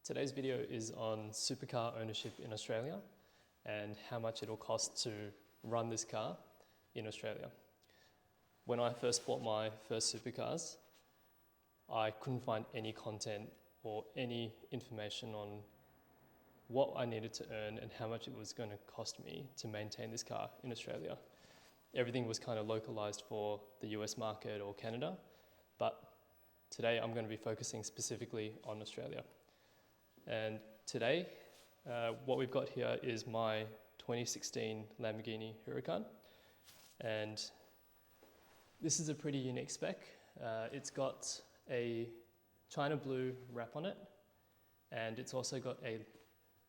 Today's video is on supercar ownership in Australia and how much it'll cost to run this car in Australia. When I first bought my first supercars, I couldn't find any content or any information on what I needed to earn and how much it was going to cost me to maintain this car in Australia. Everything was kind of localized for the US market or Canada, but today I'm going to be focusing specifically on Australia. And today, what we've got here is my 2016 Lamborghini Huracan. And this is a pretty unique spec. It's got a China blue wrap on it, and it's also got a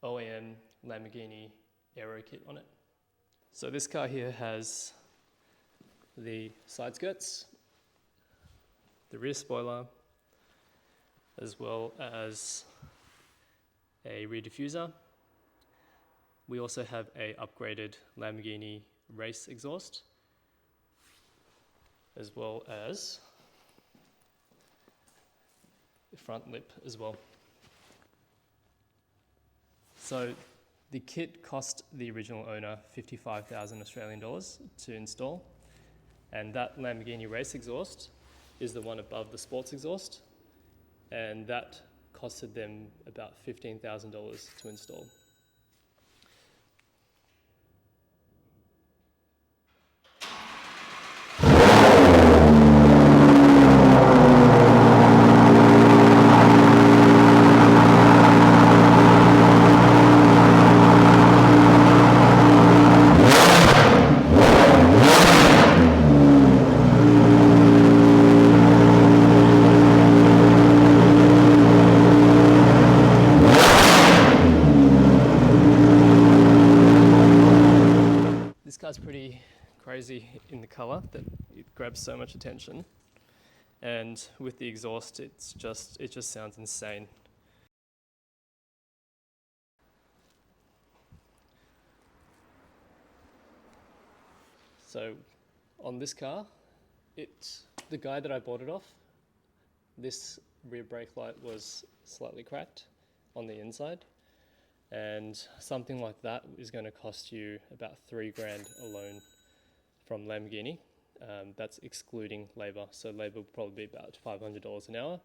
OEM Lamborghini aero kit on it. So this car here has the side skirts, the rear spoiler, as well as a rear diffuser. We also have a upgraded Lamborghini race exhaust, as well as the front lip as well. So the kit cost the original owner 55,000 Australian dollars to install, and that Lamborghini race exhaust is the one above the sports exhaust, and that costed them about $15,000 to install. This car's pretty crazy in the color that it grabs so much attention, and with the exhaust it just sounds insane. So on this car, the guy that I bought it off, this rear brake light was slightly cracked on the inside. And something like that is going to cost you about $3,000 alone from Lamborghini. That's excluding labor. So labor would probably be about $500 an hour.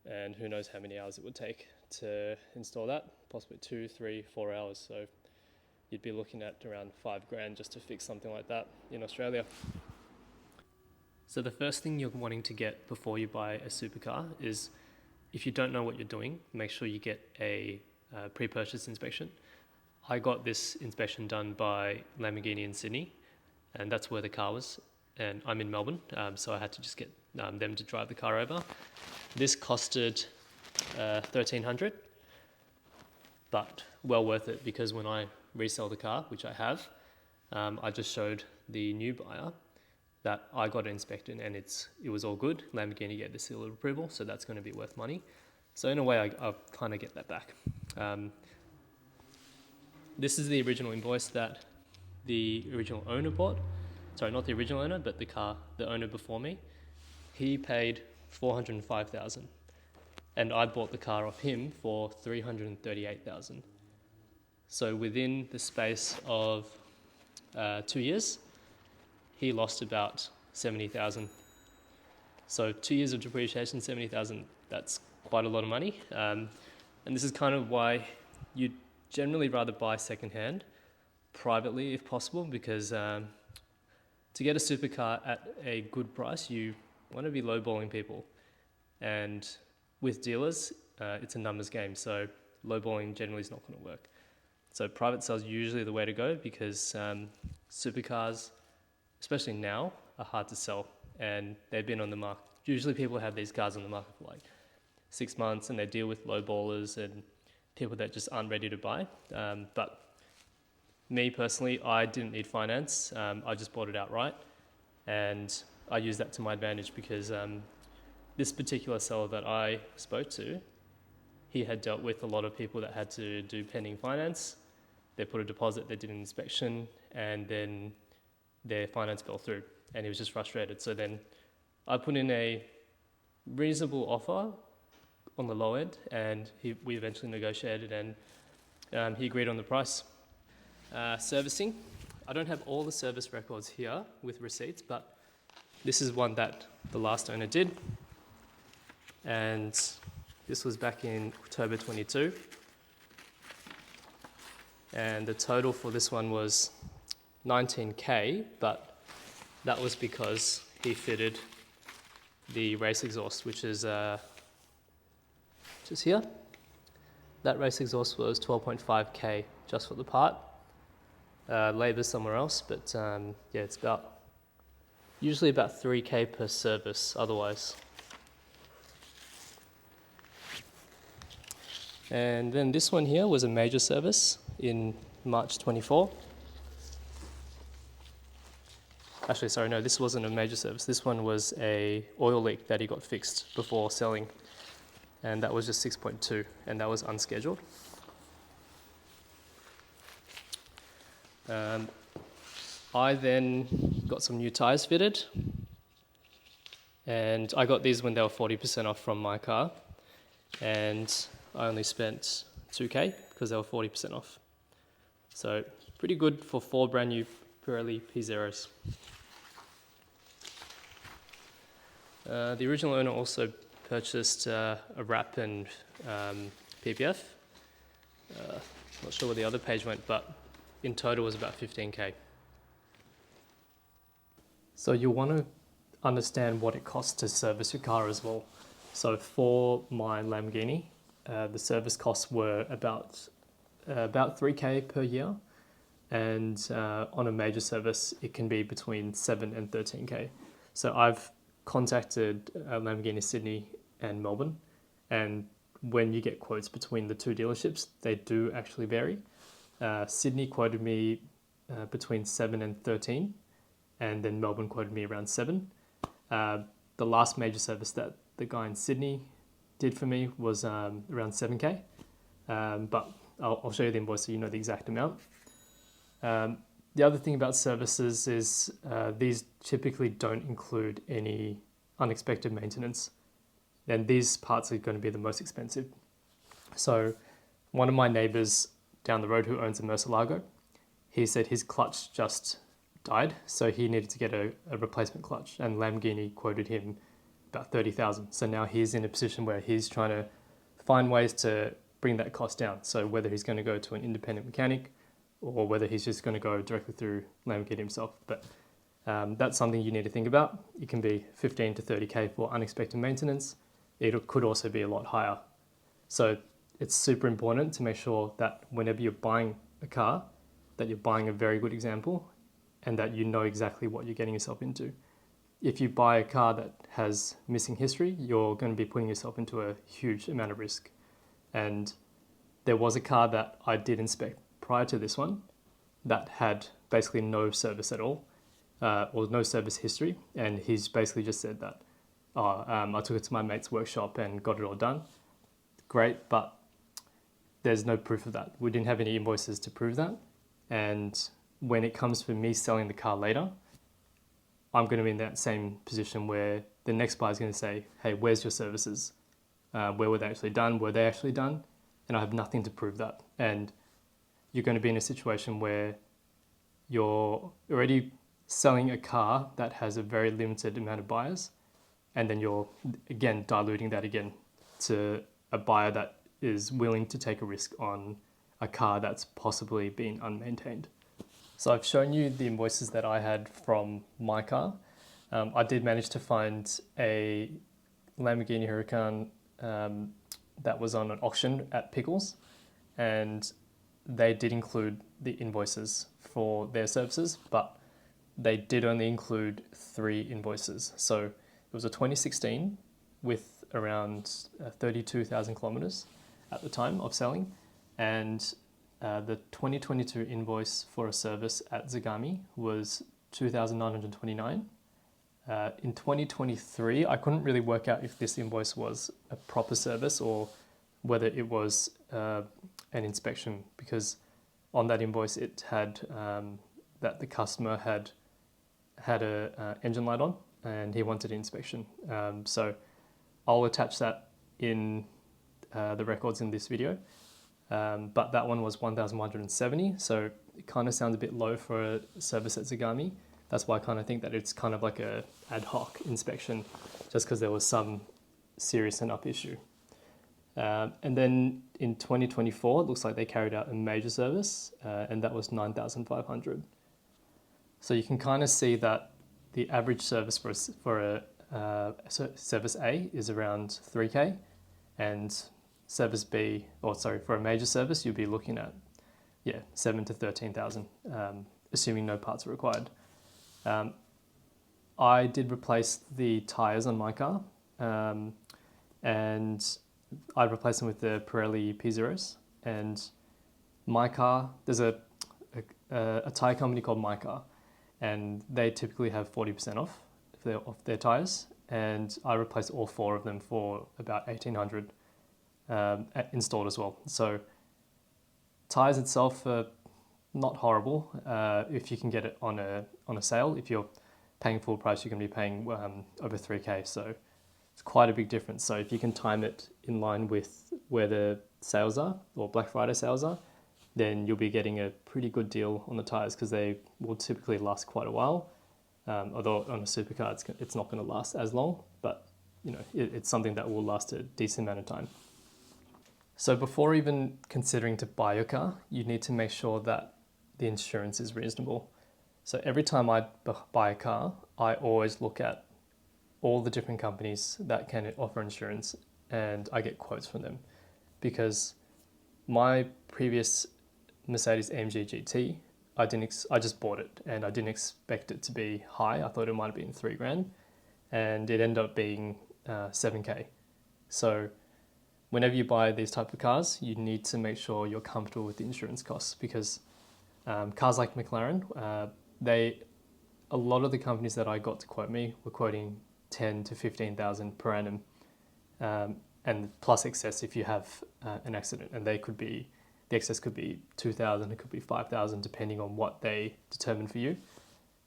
And who knows how many hours it would take to install that, possibly 2, 3, 4 hours. So you'd be looking at around $5,000 just to fix something like that in Australia. So the first thing you're wanting to get before you buy a supercar is, if you don't know what you're doing, make sure you get a pre-purchase inspection. I got this inspection done by Lamborghini in Sydney, and that's where the car was, and I'm in Melbourne, so I had to just get them to drive the car over. This costed $1,300, but well worth it, because when I resell the car, which I have, I just showed the new buyer that I got it inspected and it was all good. Lamborghini gave the seal of approval, so that's going to be worth money. So in a way, I kind of get that back. This is the original invoice that the original owner bought. Sorry, not the original owner, but the owner before me. He paid $405,000, and I bought the car off him for $338,000. So within the space of 2 years, he lost about $70,000. So 2 years of depreciation, $70,000. That's quite a lot of money, and this is kind of why you'd generally rather buy secondhand privately if possible, because to get a supercar at a good price, you want to be lowballing people, and with dealers, it's a numbers game, so lowballing generally is not going to work. So private sales are usually the way to go, because supercars, especially now, are hard to sell, and they've been on the market. Usually people have these cars on the market for like 6 months, and they deal with lowballers and people that just aren't ready to buy. But me personally, I didn't need finance. I just bought it outright, and I used that to my advantage, because this particular seller that I spoke to, he had dealt with a lot of people that had to do pending finance. They put a deposit, they did an inspection, and then their finance fell through, and he was just frustrated. So then I put in a reasonable offer on the low end, and we eventually negotiated, and he agreed on the price. Servicing. I don't have all the service records here with receipts, but this is one that the last owner did, and this was back in October 22, and the total for this one was 19k, but that was because he fitted the race exhaust, which is just here. That race exhaust was 12.5k just for the part. Labour somewhere else, but yeah, it's usually about 3k per service otherwise. And then this one here was a major service in March 24. Actually, sorry, no, this wasn't a major service. This one was a oil leak that he got fixed before selling, and that was just 6.2, and that was unscheduled. I then got some new tyres fitted, and I got these when they were 40% off from my car, and I only spent 2k because they were 40% off. So pretty good for 4 brand new Pirelli P0s. The original owner also purchased a wrap and PPF. Not sure where the other page went, but in total was about 15k. So you'll want to understand what it costs to service your car as well. So for my Lamborghini, the service costs were about 3k per year, and on a major service it can be between 7 and 13k. So I've contacted Lamborghini Sydney and Melbourne, and when you get quotes between the two dealerships, they do actually vary. Sydney quoted me between 7 and 13, and then Melbourne quoted me around 7. The last major service that the guy in Sydney did for me was around 7k, but I'll show you the invoice so you know the exact amount. The other thing about services is these typically don't include any unexpected maintenance, and these parts are going to be the most expensive. So one of my neighbours down the road who owns a Murcielago, he said his clutch just died, so he needed to get a replacement clutch, and Lamborghini quoted him about 30,000. So now he's in a position where he's trying to find ways to bring that cost down. So whether he's going to go to an independent mechanic or whether he's just going to go directly through Lamborghini himself. But that's something you need to think about. It can be 15 to 30k for unexpected maintenance. It could also be a lot higher. So it's super important to make sure that whenever you're buying a car, that you're buying a very good example and that you know exactly what you're getting yourself into. If you buy a car that has missing history, you're going to be putting yourself into a huge amount of risk. And there was a car that I did inspect prior to this one that had basically no service at all, or no service history. And he's basically just said that, I took it to my mate's workshop and got it all done. Great, but there's no proof of that. We didn't have any invoices to prove that. And when it comes for me selling the car later, I'm going to be in that same position where the next buyer is going to say, hey, where's your services? Where were they actually done? Were they actually done? And I have nothing to prove that. And you're going to be in a situation where you're already selling a car that has a very limited amount of buyers, and then you're again diluting that again to a buyer that is willing to take a risk on a car that's possibly been unmaintained. So I've shown you the invoices that I had from my car. I did manage to find a Lamborghini Huracan that was on an auction at Pickles, and they did include the invoices for their services, but they did only include 3 invoices. So it was a 2016 with around 32,000 kilometers at the time of selling, and the 2022 invoice for a service at Zagami was 2,929. In 2023, I couldn't really work out if this invoice was a proper service or whether it was an inspection, because on that invoice it had that the customer had a engine light on and he wanted an inspection. So I'll attach that in the records in this video, but that one was 1,170, so it kind of sounds a bit low for a service at Zagami. That's why I kind of think that it's kind of like a ad hoc inspection, just because there was some serious enough issue. And then in 2024, it looks like they carried out a major service, and that was 9,500. So you can kind of see that the average service for a service A is around 3K, and service B, or sorry, for a major service, you'll be looking at 7 to 13,000, assuming no parts are required. I did replace the tires on my car, and I replaced them with the Pirelli P0s. And my car, there's a tire company called My Car, and they typically have 40% off their tires. And I replaced all 4 of them for about 1,800 installed as well. So tires itself are not horrible if you can get it on a sale. If you're paying full price, you're going to be paying over 3K. So it's quite a big difference. So if you can time it in line with where the sales are, or Black Friday sales are, then you'll be getting a pretty good deal on the tires, because they will typically last quite a while. Although on a supercar, it's not going to last as long, but it's something that will last a decent amount of time. So before even considering to buy your car, you need to make sure that the insurance is reasonable. So every time I buy a car, I always look at all the different companies that can offer insurance, and I get quotes from them, because my previous Mercedes AMG GT, I just bought it and I didn't expect it to be high. I thought it might have been $3,000, and it ended up being 7K. So whenever you buy these type of cars, you need to make sure you're comfortable with the insurance costs, because cars like McLaren, a lot of the companies that I got to quote me were quoting 10 to 15,000 per annum, and plus excess if you have an accident, and the excess could be 2,000, it could be 5,000, depending on what they determine for you.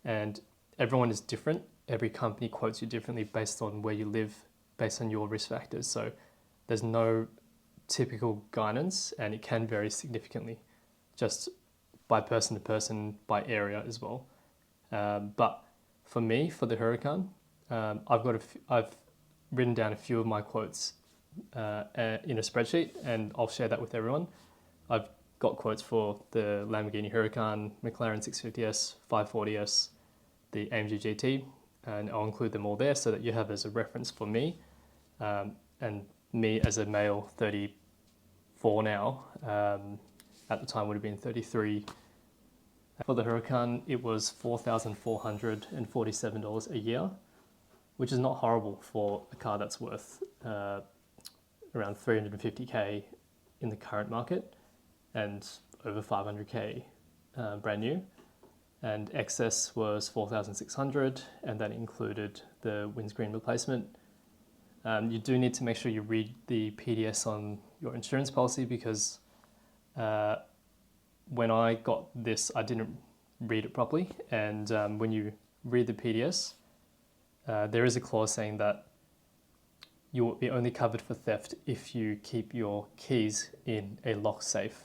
And everyone is different. Every company quotes you differently based on where you live, based on your risk factors. So there's no typical guidance, and it can vary significantly, just by person to person, by area as well. But for me, for the Huracan, I've written down a few of my quotes in a spreadsheet, and I'll share that with everyone. I've got quotes for the Lamborghini Huracan, McLaren 650S, 540S, the AMG GT, and I'll include them all there so that you have as a reference for me. And me as a male, 34 now, at the time would have been 33. For the Huracan, it was $4,447 a year, which is not horrible for a car that's worth around 350K in the current market, and over 500K brand new. And excess was 4,600, and that included the windscreen replacement. You do need to make sure you read the PDS on your insurance policy, because when I got this, I didn't read it properly. And when you read the PDS, there is a clause saying that you will be only covered for theft if you keep your keys in a locked safe.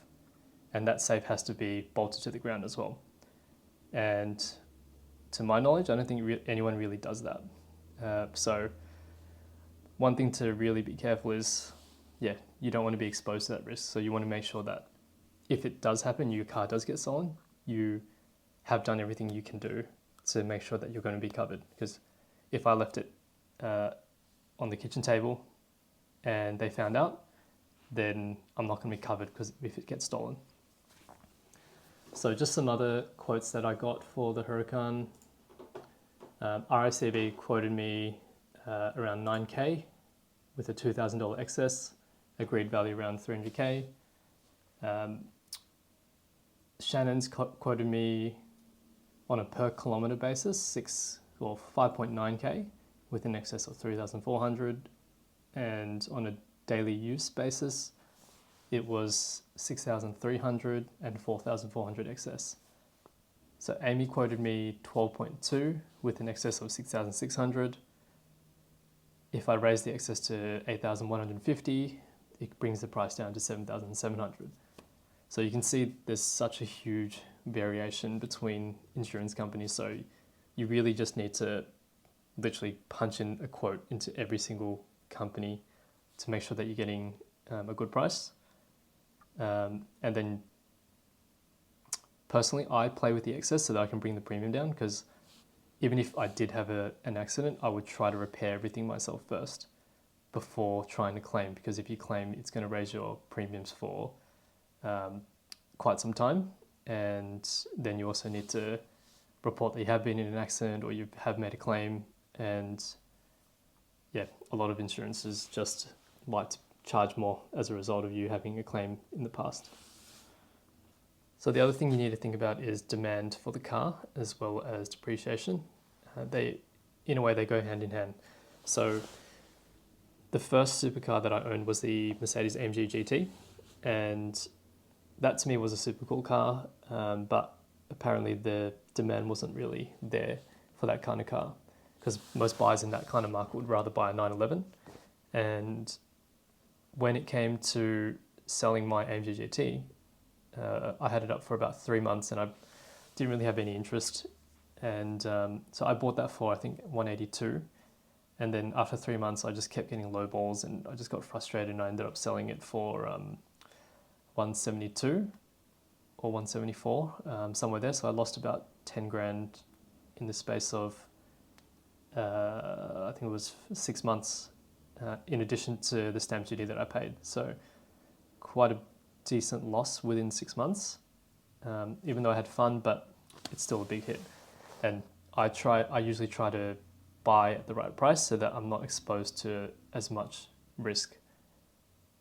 And that safe has to be bolted to the ground as well. And to my knowledge, I don't think anyone really does that. So one thing to really be careful is, you don't want to be exposed to that risk. So you want to make sure that if it does happen, your car does get stolen, you have done everything you can do to make sure that you're going to be covered. Because if I left it on the kitchen table and they found out, then I'm not going to be covered because if it gets stolen. So just some other quotes that I got for the Huracan. RICB quoted me around 9K with a $2,000 excess, agreed value around 300K. Shannon's quoted me on a per kilometer basis 5.9K with an excess of 3,400, and on a daily use basis it was 6,300 and 4,400 excess. So Amy quoted me 12.2 with an excess of 6,600. If I raise the excess to 8,150, it brings the price down to 7,700. So you can see there's such a huge variation between insurance companies. So you really just need to literally punch in a quote into every single company to make sure that you're getting a good price. And then personally, I play with the excess so that I can bring the premium down, because even if I did have an accident, I would try to repair everything myself first before trying to claim, because if you claim, it's going to raise your premiums for quite some time. And then you also need to report that you have been in an accident or you have made a claim. And yeah, a lot of insurances just like to charge more as a result of you having a claim in the past. So the other thing you need to think about is demand for the car as well as depreciation. In a way, they go hand in hand. So the first supercar that I owned was the Mercedes AMG GT, and that to me was a super cool car, but apparently the demand wasn't really there for that kind of car, because most buyers in that kind of market would rather buy a 911. And when it came to selling my AMG GT, I had it up for about 3 months and I didn't really have any interest. And so I bought that for, I think, 182. And then after 3 months, I just kept getting low balls and I just got frustrated and I ended up selling it for 172 or 174, somewhere there. So I lost about 10 grand in the space of, I think it was 6 months, in addition to the stamp duty that I paid. So quite a decent loss within 6 months, even though I had fun, but it's still a big hit. And I usually try to buy at the right price so that I'm not exposed to as much risk.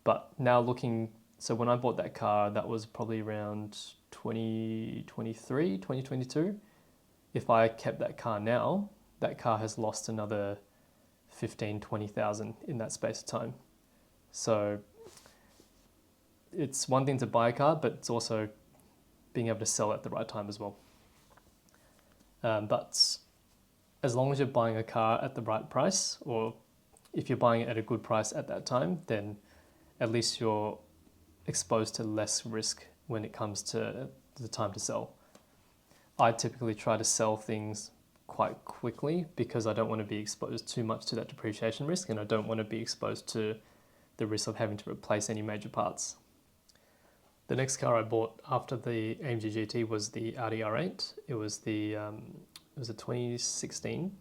But now so when I bought that car, that was probably around 2023, 2022. If I kept that car now, that car has lost another 15, 20,000 in that space of time. So it's one thing to buy a car, but it's also being able to sell at the right time as well. But as long as you're buying a car at the right price, or if you're buying it at a good price at that time, then at least you're exposed to less risk when it comes to the time to sell. I typically try to sell things quite quickly because I don't want to be exposed too much to that depreciation risk, and I don't want to be exposed to the risk of having to replace any major parts. The next car I bought after the AMG GT was the Audi R8. It was a 2016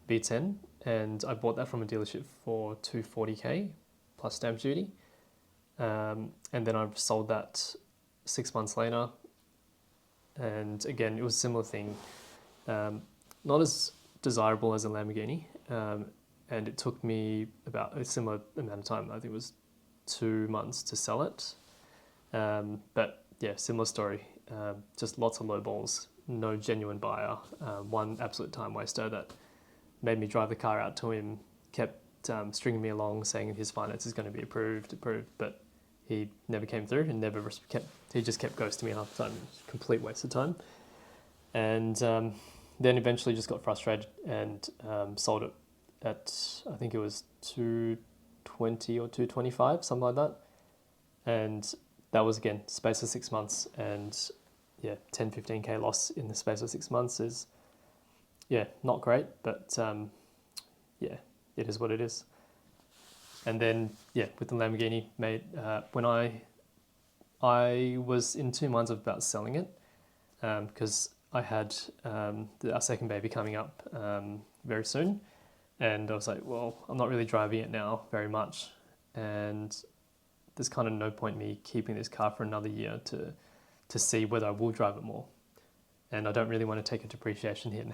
V10, and I bought that from a dealership for 240k plus stamp duty. And then I sold that 6 months later. And again, it was a similar thing. Not as desirable as a Lamborghini. And it took me about a similar amount of time. I think it was 2 months to sell it. But yeah, similar story. Just lots of low balls, no genuine buyer. One absolute time waster that made me drive the car out to him, kept stringing me along saying his finance is going to be approved, but he never came through and he just kept ghosting me half the time. Complete waste of time. And then eventually just got frustrated and sold it at, I think it was 220 or 225, something like that. And that was, again, space of 6 months, and yeah, 10, 15k loss in the space of 6 months is, yeah, not great, but yeah, it is what it is. And then, yeah, with the Lamborghini, when I was in 2 months of about selling it, because I had our second baby coming up very soon, and I was like, well, I'm not really driving it now very much, and there's kind of no point me keeping this car for another year to see whether I will drive it more. And I don't really want to take a depreciation hit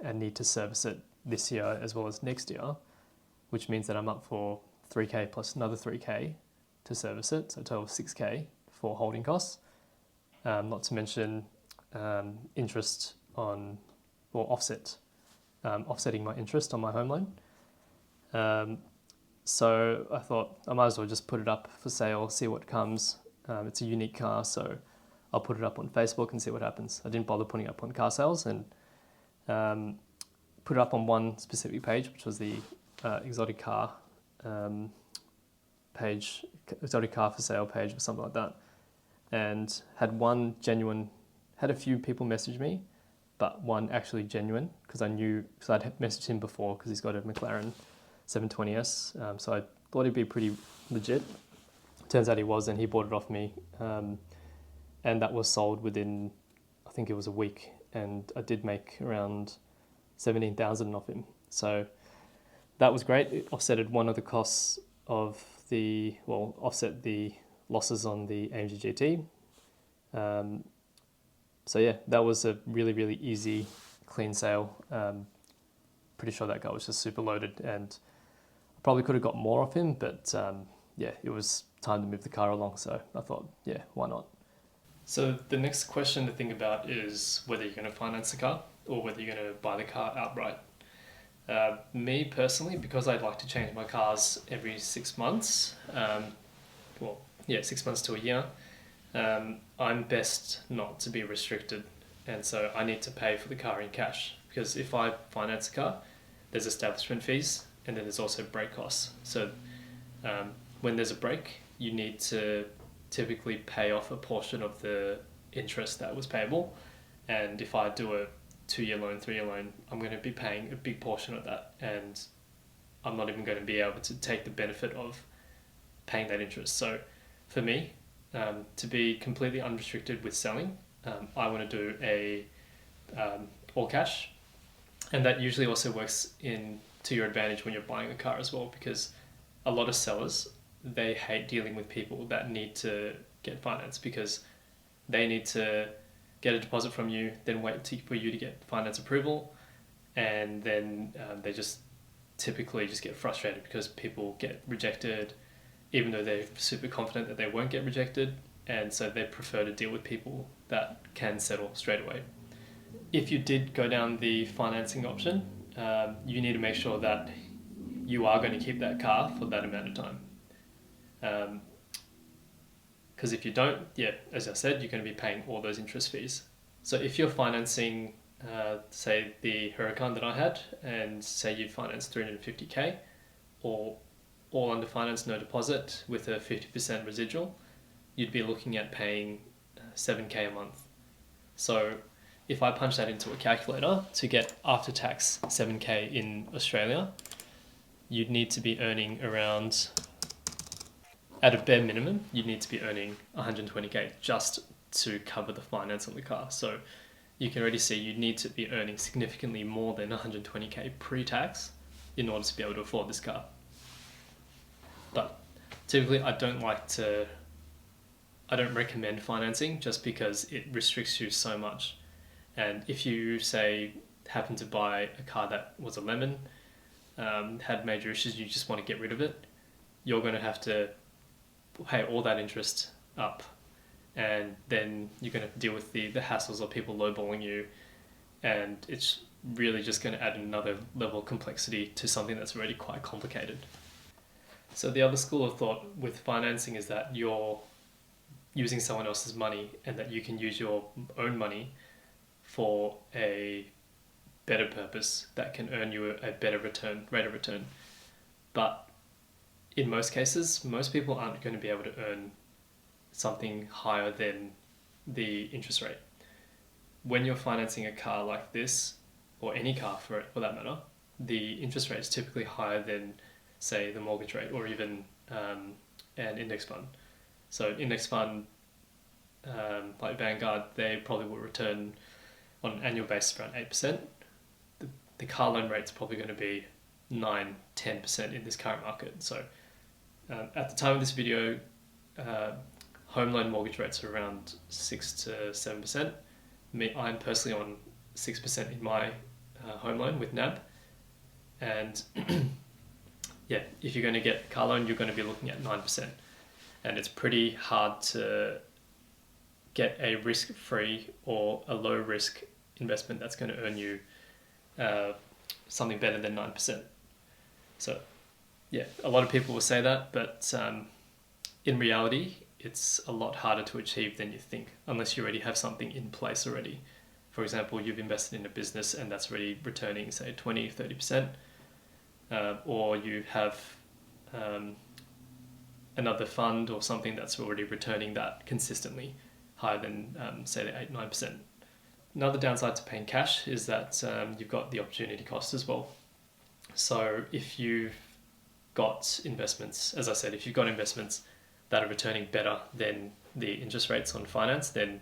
and need to service it this year as well as next year, which means that I'm up for 3k plus another 3k to service it, so a total of 6k for holding costs. Not to mention interest on, or offsetting my interest on my home loan. So I thought I might as well just put it up for sale, see what comes. It's a unique car, so I'll put it up on Facebook and see what happens. I didn't bother putting it up on car sales, and put it up on one specific page, which was the exotic car page, exotic car for sale page or something like that, and had a few people message me, but one actually genuine, because I'd messaged him before because he's got a McLaren 720S, so I thought he'd be pretty legit. Turns out he was, and he bought it off me, and that was sold within, I think it was a week, and I did make around 17,000 off him. So that was great. It offset one of the costs of offset the losses on the AMG GT. So yeah, that was a really, really easy, clean sale. Pretty sure that guy was just super loaded, and I probably could have got more off him, but yeah, it was time to move the car along. So I thought, yeah, why not? So the next question to think about is whether you're going to finance the car or whether you're going to buy the car outright. Me personally, because I'd like to change my cars every 6 months, 6 months to a year, I'm best not to be restricted, and so I need to pay for the car in cash, because if I finance a car, there's establishment fees and then there's also break costs. So when there's a break, you need to typically pay off a portion of the interest that was payable, and if I do a 2-year loan, 3-year loan, I'm going to be paying a big portion of that, and I'm not even going to be able to take the benefit of paying that interest. So for me, to be completely unrestricted with selling, I want to do a all cash, and that usually also works to your advantage when you're buying a car as well, because a lot of sellers, they hate dealing with people that need to get finance, because they need to get a deposit from you, then wait for you to get finance approval, and then they just typically just get frustrated because people get rejected even though they're super confident that they won't get rejected, and so they prefer to deal with people that can settle straight away. If you did go down the financing option, you need to make sure that you are going to keep that car for that amount of time. Because if you don't, as I said, you're going to be paying all those interest fees. So if you're financing, say the Huracan that I had, and say you financed 350k, or all under finance, no deposit, with a 50% residual, you'd be looking at paying 7k a month. So if I punch that into a calculator to get after tax 7k in Australia, you'd need to be earning around, at a bare minimum, you'd need to be earning 120k just to cover the finance on the car. So you can already see you'd need to be earning significantly more than 120k pre-tax in order to be able to afford this car. But typically I don't recommend financing, just because it restricts you so much. And if you, say, happen to buy a car that was a lemon, had major issues, you just want to get rid of it, you're going to have to pay all that interest up, and then you're going to deal with the hassles of people lowballing you, and it's really just going to add another level of complexity to something that's already quite complicated. So the other school of thought with financing is that you're using someone else's money, and that you can use your own money for a better purpose that can earn you a better rate of return. But in most cases, most people aren't going to be able to earn something higher than the interest rate. When you're financing a car like this, or any car for that matter, the interest rate is typically higher than, say, the mortgage rate, or even an index fund. So index fund, like Vanguard, they probably will return on an annual basis around 8%. The car loan rate's probably going to be 9-10% in this current market. So at the time of this video, home loan mortgage rates are around 6 to 7%. I'm personally on 6% in my home loan with NAB. And if you're going to get a car loan, you're going to be looking at 9%. And it's pretty hard to get a risk-free or a low-risk investment that's going to earn you something better than 9%. So a lot of people will say that, but in reality, it's a lot harder to achieve than you think, unless you already have something in place already. For example, you've invested in a business and that's already returning, say, 20-30%, or you have another fund or something that's already returning that consistently higher than say the 8-9%. Another downside to paying cash is that you've got the opportunity cost as well. So if you've got investments, as I said, if you've got investments that are returning better than the interest rates on finance, then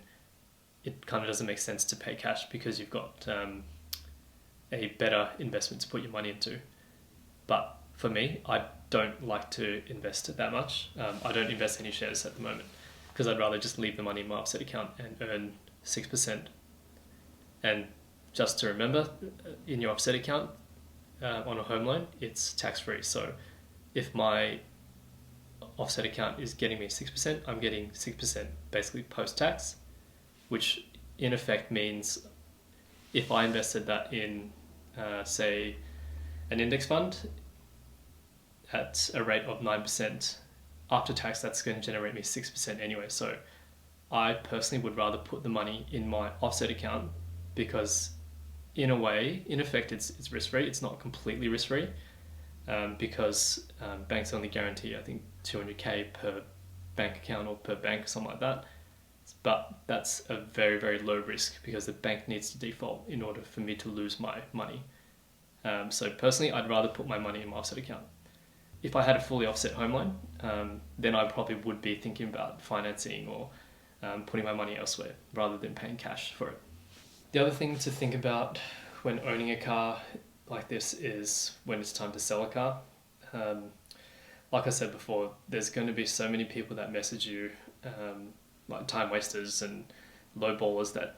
it kind of doesn't make sense to pay cash because you've got a better investment to put your money into. But for me, I don't like to invest that much. I don't invest any shares at the moment because I'd rather just leave the money in my offset account and earn 6%. And just to remember, in your offset account on a home loan, it's tax-free. So if my offset account is getting me 6%, I'm getting 6% basically post-tax, which in effect means if I invested that in, say, an index fund at a rate of 9%, after tax, that's going to generate me 6% anyway. So I personally would rather put the money in my offset account because in a way, in effect, it's risk-free. It's not completely risk-free because banks only guarantee, I think, 200K per bank account or per bank or something like that. But that's a very, very low risk because the bank needs to default in order for me to lose my money. So personally, I'd rather put my money in my offset account. If I had a fully offset home loan, then I probably would be thinking about financing or putting my money elsewhere rather than paying cash for it. The other thing to think about when owning a car like this is when it's time to sell a car. Like I said before, there's going to be so many people that message you, like time wasters and low ballers that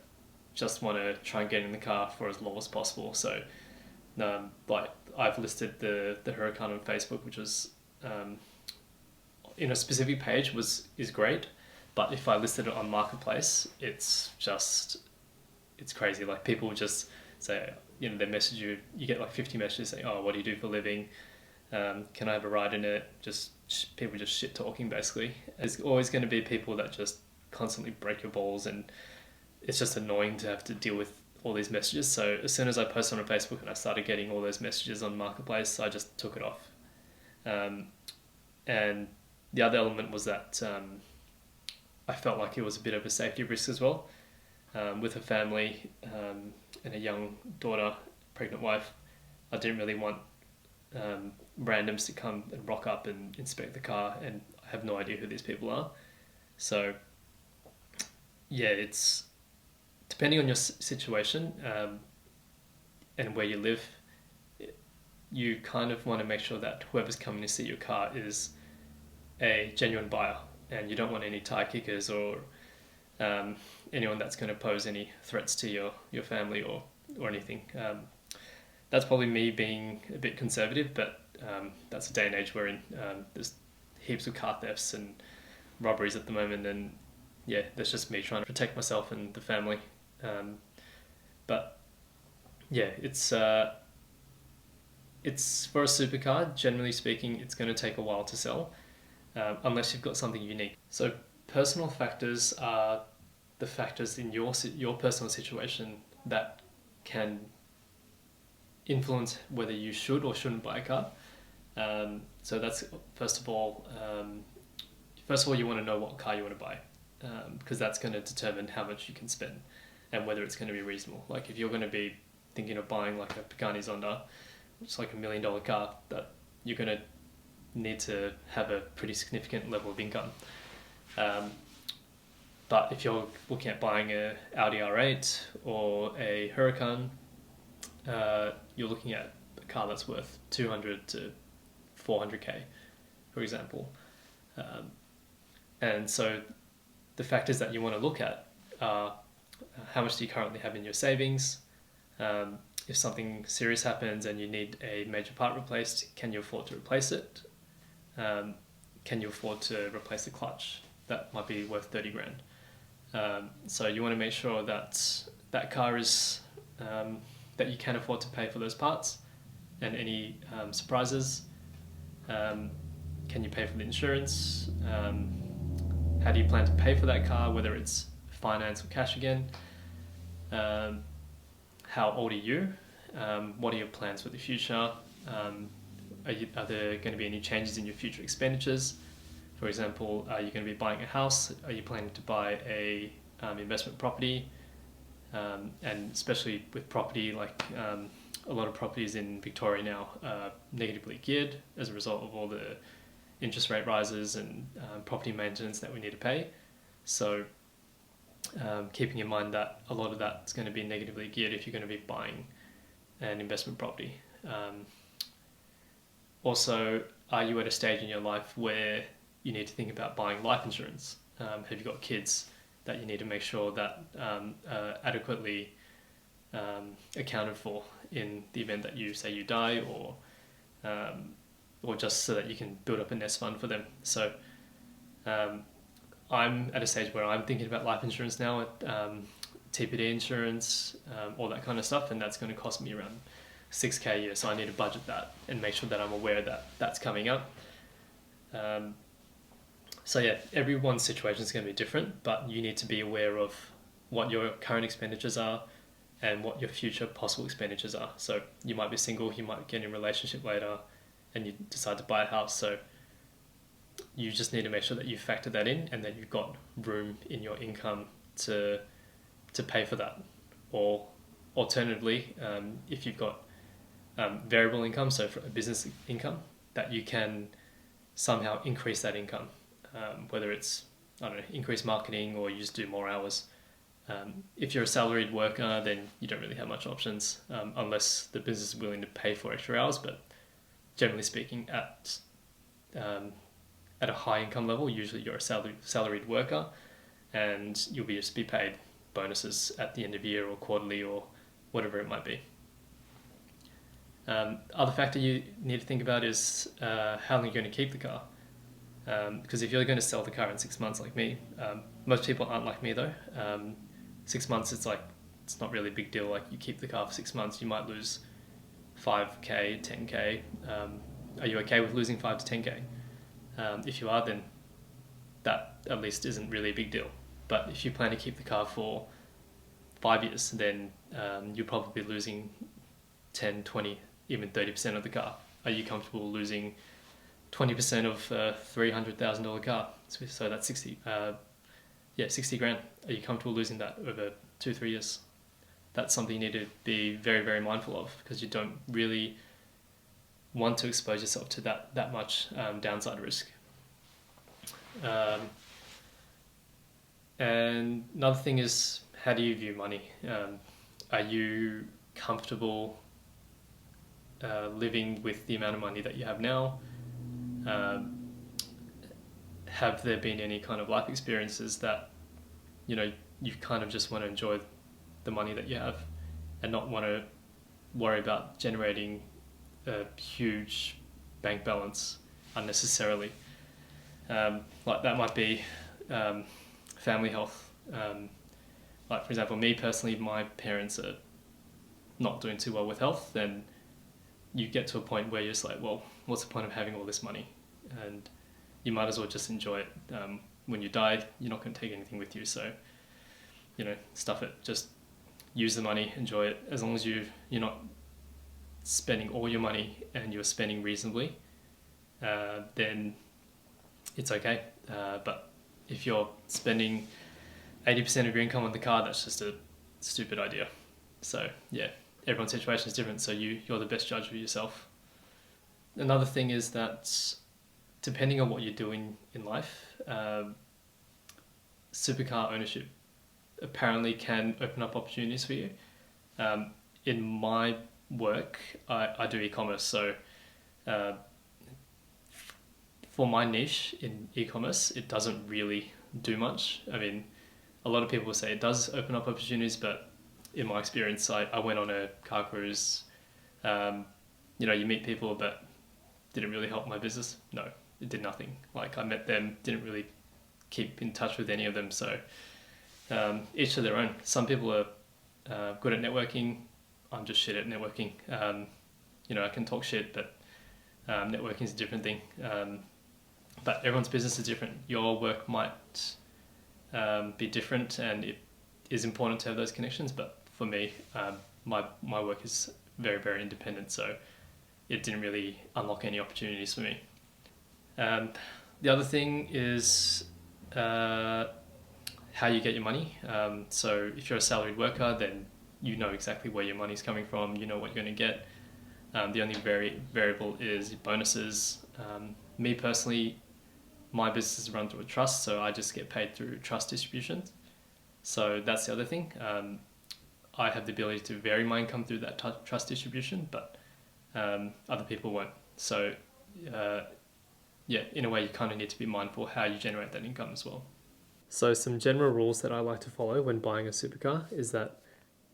just want to try and get in the car for as low as possible. So like I've listed the Huracan on Facebook, which was in a specific page is great, but if I listed it on Marketplace, it's crazy. Like people just say, they message you, you get like 50 messages saying, oh, what do you do for a living? Can I have a ride in it? People just shit talking basically. There's always going to be people that just constantly break your balls, and it's just annoying to have to deal with all these messages. So as soon as I posted on Facebook and I started getting all those messages on Marketplace, I just took it off. And the other element was that I felt like it was a bit of a safety risk as well. With a family and a young daughter, pregnant wife, I didn't really want randoms to come and rock up and inspect the car, and I have no idea who these people are. So yeah, it's depending on your situation and where you live, you kind of want to make sure that whoever's coming to see your car is a genuine buyer, and you don't want any tire kickers or anyone that's going to pose any threats to your family or anything. That's probably me being a bit conservative, but that's the day and age we're in. There's heaps of car thefts and robberies at the moment, and yeah, that's just me trying to protect myself and the family. But yeah, it's for a supercar, generally speaking, it's going to take a while to sell, unless you've got something unique. So personal factors are the factors in your personal situation that can influence whether you should or shouldn't buy a car. So that's first of all, you want to know what car you want to buy, because that's going to determine how much you can spend and whether it's going to be reasonable. Like if you're going to be thinking of buying like a Pagani Zonda, which is like $1 million car, that you're going to need to have a pretty significant level of income. But if you're looking at buying a Audi R8 or a Huracan, you're looking at a car that's worth 200 to 400k, for example. And so the factors that you want to look at are how much do you currently have in your savings? If something serious happens and you need a major part replaced, can you afford to replace it? Can you afford to replace the clutch? That might be worth 30 grand. So you want to make sure that that car is that you can afford to pay for those parts and any surprises. Can you pay for the insurance? How do you plan to pay for that car, whether it's finance or cash again? How old are you? What are your plans for the future? Are there going to be any changes in your future expenditures? For example, are you going to be buying a house? Are you planning to buy a investment property? And especially with property, like a lot of properties in Victoria now are negatively geared as a result of all the interest rate rises and property maintenance that we need to pay. So keeping in mind that a lot of that's going to be negatively geared if you're going to be buying an investment property. Also, are you at a stage in your life where you need to think about buying life insurance? Have you got kids that you need to make sure that are adequately accounted for in the event that you say you die, or just so that you can build up a nest fund for them? So I'm at a stage where I'm thinking about life insurance now, TPD insurance, all that kind of stuff, and that's going to cost me around $6,000 a year. So I need to budget that and make sure that I'm aware that that's coming up. So yeah, everyone's situation is going to be different, but you need to be aware of what your current expenditures are and what your future possible expenditures are. So you might be single, you might get in a relationship later, and you decide to buy a house. So you just need to make sure that you factor that in and that you've got room in your income to pay for that. Or alternatively, if you've got variable income, so for a business income, that you can somehow increase that income, whether it's, I don't know, increase marketing or you just do more hours. If you're a salaried worker, then you don't really have much options unless the business is willing to pay for extra hours. But generally speaking, at a high income level, usually you're a salaried worker, and you'll just be paid bonuses at the end of year or quarterly or whatever it might be. Other factor you need to think about is how long you're going to keep the car. Because if you're going to sell the car in 6 months like me, most people aren't like me though. 6 months, it's not really a big deal. Like, you keep the car for 6 months, you might lose $5,000, $10,000. Are you okay with losing $5,000 to $10,000? If you are, then that at least isn't really a big deal. But if you plan to keep the car for 5 years, then you're probably losing 10, 20, even 30% of the car. Are you comfortable losing 20% of a $300,000 car? So that's 60 grand. Are you comfortable losing that over 2-3 years? That's something you need to be very, very mindful of, because you don't really want to expose yourself to that much downside risk. And another thing is, how do you view money? Are you comfortable living with the amount of money that you have now? Have there been any kind of life experiences that, you kind of just want to enjoy the money that you have and not want to worry about generating a huge bank balance unnecessarily? Like, that might be family health. Like, for example, me personally, my parents are not doing too well with health. Then you get to a point where you're just like, well, what's the point of having all this money? And you might as well just enjoy it. When you die, you're not going to take anything with you, so stuff it. Just use the money, enjoy it. As long as you're not spending all your money and you're spending reasonably, then it's okay. But if you're spending 80% of your income on the car, that's just a stupid idea. So yeah, everyone's situation is different, so you're the best judge of yourself. Another thing is that depending on what you're doing in life, supercar ownership apparently can open up opportunities for you. In my work, I do e-commerce, so for my niche in e-commerce, it doesn't really do much. I mean, a lot of people say it does open up opportunities, but in my experience, I went on a car cruise. You meet people, but did it really help my business? No, it did nothing. Like, I met them, didn't really keep in touch with any of them. So each to their own. Some people are good at networking. I'm just shit at networking. I can talk shit, but networking is a different thing. But everyone's business is different. Your work might be different, and it is important to have those connections. But for me, my work is very, very independent, so it didn't really unlock any opportunities for me. The other thing is how you get your money. So if you're a salaried worker, then you know exactly where your money's coming from. You know what you're going to get. The only variable is bonuses. Me personally, my business is run through a trust, so I just get paid through trust distributions. So that's the other thing. I have the ability to vary my income through that trust distribution, but other people won't. So yeah, in a way, you kind of need to be mindful how you generate that income as well. So some general rules that I like to follow when buying a supercar is that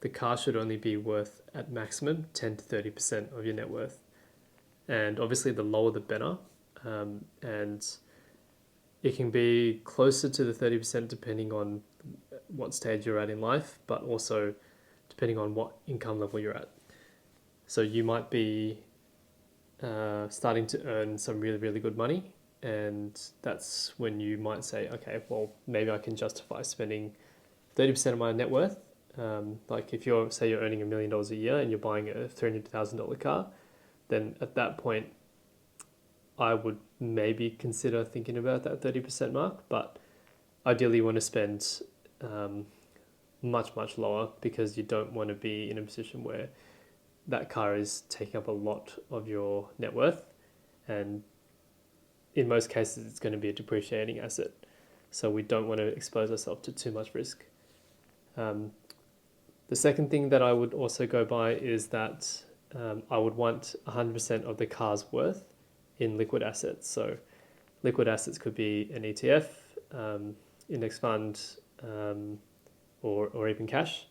the car should only be worth at maximum 10 to 30% of your net worth. And obviously the lower the better. And it can be closer to the 30% depending on what stage you're at in life, but also depending on what income level you're at. So you might be starting to earn some really, really good money. And that's when you might say, okay, well, maybe I can justify spending 30% of my net worth. Like if you're, say you're earning $1 million a year and you're buying a $300,000 car, then at that point, I would maybe consider thinking about that 30% mark, but ideally you want to spend much, much lower because you don't want to be in a position where that car is taking up a lot of your net worth, and in most cases it's going to be a depreciating asset. So we don't want to expose ourselves to too much risk. The second thing that I would also go by is that I would want 100% of the car's worth in liquid assets. So liquid assets could be an ETF, index fund, or even cash.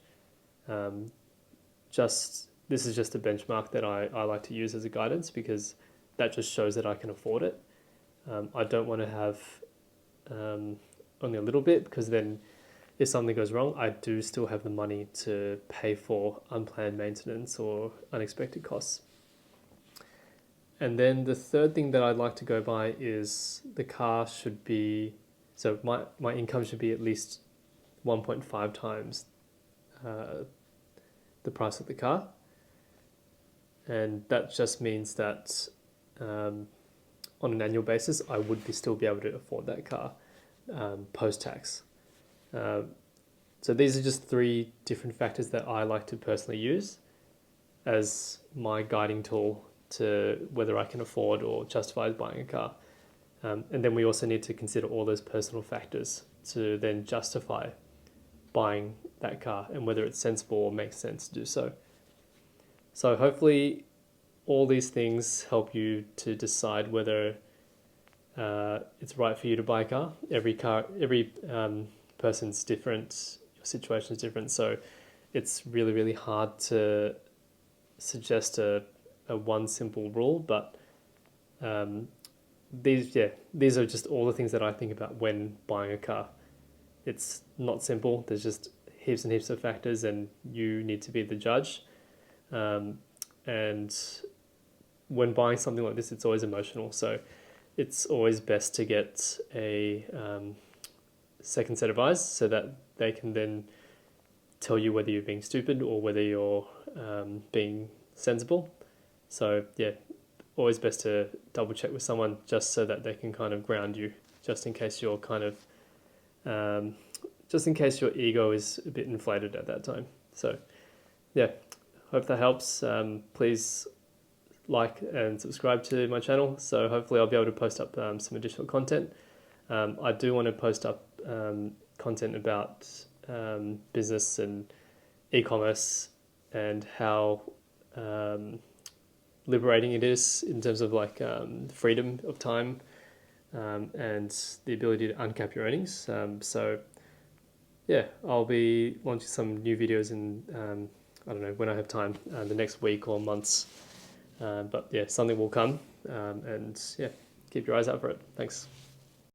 This is just a benchmark that I like to use as a guidance because that just shows that I can afford it. I don't want to have only a little bit because then if something goes wrong, I do still have the money to pay for unplanned maintenance or unexpected costs. And then the third thing that I'd like to go by is the car should be, so my income should be at least 1.5 times the price of the car. And that just means that on an annual basis, I would still be able to afford that car post-tax. So these are just 3 different factors that I like to personally use as my guiding tool to whether I can afford or justify buying a car. And then we also need to consider all those personal factors to then justify buying that car and whether it's sensible or makes sense to do so. So hopefully all these things help you to decide whether it's right for you to buy a car. Every person's different, your situation is different, so it's really, really hard to suggest a one simple rule, but these are just all the things that I think about when buying a car. It's not simple. There's just heaps and heaps of factors and you need to be the judge. And when buying something like this, it's always emotional. So it's always best to get a second set of eyes so that they can then tell you whether you're being stupid or whether you're being sensible. So yeah, always best to double check with someone just so that they can kind of ground you, just in case you're just in case your ego is a bit inflated at that time. So yeah, hope that helps. Please like and subscribe to my channel. So hopefully I'll be able to post up some additional content. I do want to post up content about business and e-commerce and how liberating it is in terms of like freedom of time and the ability to uncap your earnings. So yeah, I'll be launching some new videos in I don't know when I have time, the next week or months. But yeah, something will come, and yeah, keep your eyes out for it. Thanks.